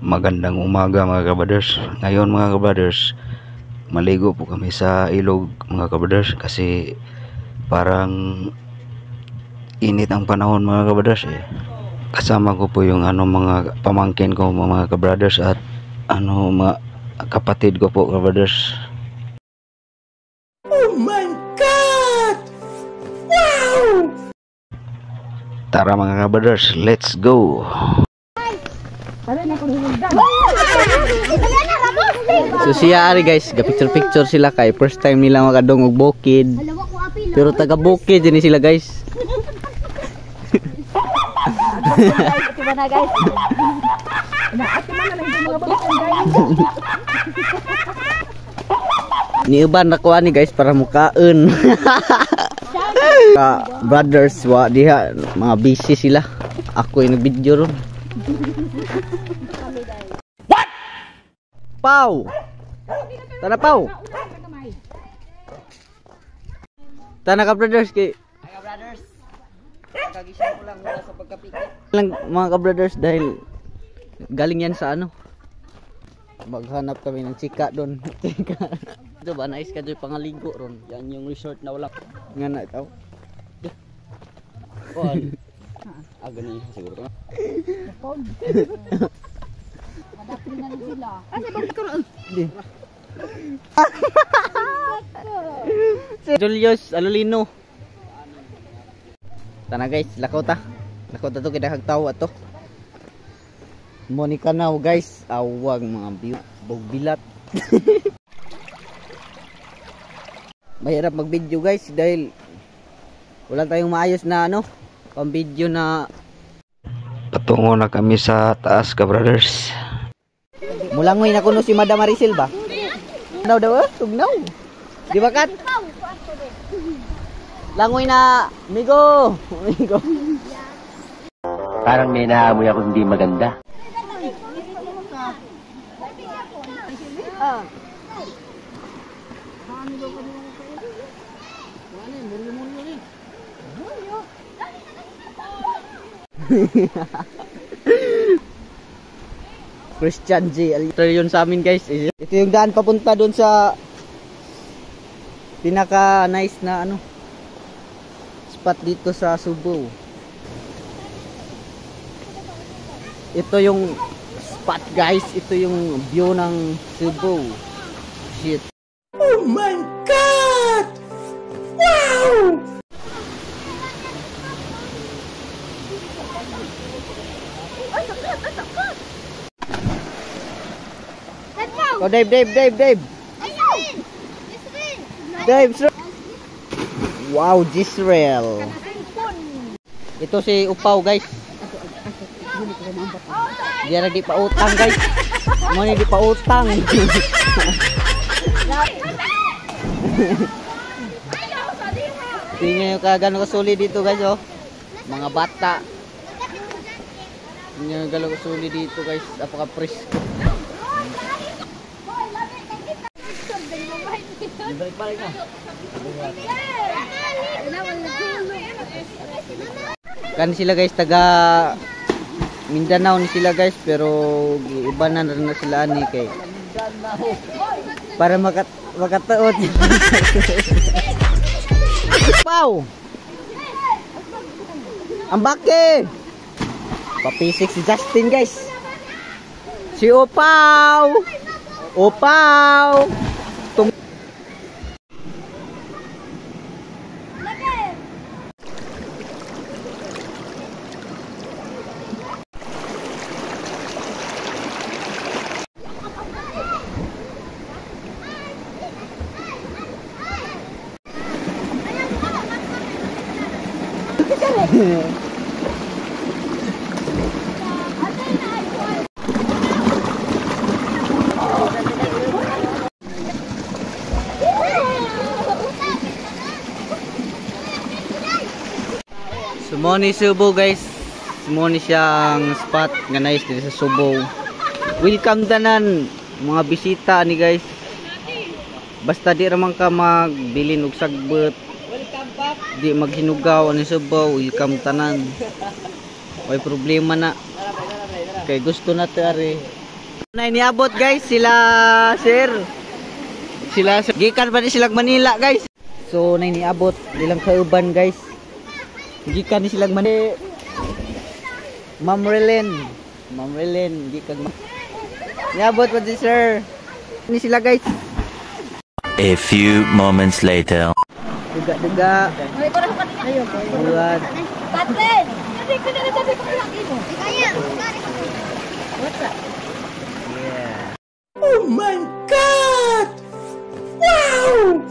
Magandang umaga mga kabrothers. Ngayon mga kabrothers, maligo po kami sa ilog mga kabrothers kasi parang init ang panahon mga kabrothers eh. Kasama ko po yung mga pamangkin ko mga kabrothers at mga kapatid ko po kabrothers. Oh my God! Wow! Tara mga kabrothers, let's go! So siya ari guys, ga-picture sila kay first time nila makadong og bukid. Pero taga bukid din sila guys. Niuban na ko ani guys para mukaon. Ka brothers wa diha mga busy sila. Ako yung nag-video ron. What? Pau. Tara Pau. Tana ka brothers kay. Ay brothers. Kagising ko lang mula sa pagkapikit. Lang mga ka brothers dahil galing yan sa maghanap kami ng chika doon. Ito ba nice ka doon pangaligo ron. Yan yung resort na wala. Nga na ito. Oh. Agani siguro. Julius Alolino. Tana guys, lakota. Lakota to kidahag tawo ato. Monica now guys, awag mga bugbilat. Mahirap mag-video guys dahil wala tayong maayos na pang-video na. Patungo na kami sa taas ka brothers. Mulangoy na kuno si Madam Maricel ba? Daw tugnaw. Di ba kat? Langoy na, migo. Parang may naamoy ako hindi maganda. Christian J. Ito yun sa amin guys. Ito yung daan papunta doon sa pinaka nice na spot dito sa Subo. Ito yung spot guys. Ito yung view ng Subo. Shit. Oh my God! Wow! Oh, Dave. Dave. Wow, Jisrael. Ito si Upaw guys. Dia lagi pa utang guys. Mo ni di pa utang. Tingnan nyo kagano kasuli dito guys oh. Mga bata. Tingnan nyo gano'n kasuli dito guys. Apaka-presko. Balik na. Kan sila guys taga Mindanao ni sila guys pero iba na sila ani kay para makatuot. Pau. Ang bake. Papisik si Justin guys. Si Opaw. Sumoni Subo guys. Sumoni siyang spot nga nice dito sa Subo. Welcome tanan mga bisita ni guys. Basta di ramang ka magbilin og sagbot. Di maghinugaw ani Subo, welcome tanan. May problema na. Kay gusto na tari Na iniabot guys sila sir. Gikan pa ni silang Manila guys. So na iniabot ilang kauban guys. Gikan ni silang Manila. Ma'am Relin gikan. Niabot pa si sir. Ni sila guys. A few moments later. Duga. Buat. Katlin! Sabi ko na laki mo. Kaya. Yeah. Oh my God! Wow!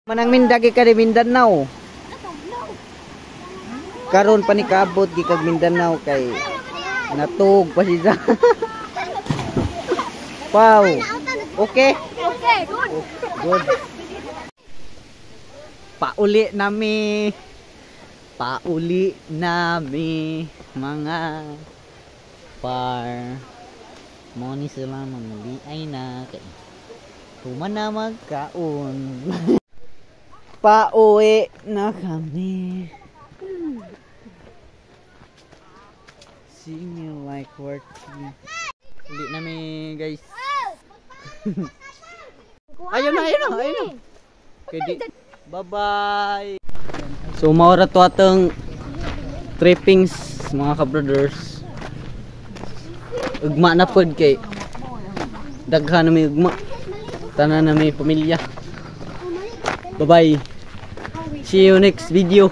Manang mindagi ka di Mindanao. Karon pa ni kaabot gi kag Mindanao kay natug pa siya. Wow. Okay. Okay, good. Good. Pauli nami mga par mo ni sila mamuli ay na kay tuman na magkaon. Pauwi na kami. Sing you like working. Ulit namin guys. Ayun na. Okay, bye bye. So maura to atong trippings mga ka-brothers. Ugma na pod kay daghan na may ugma. Tanan na may pamilya. Bye bye. See you next video.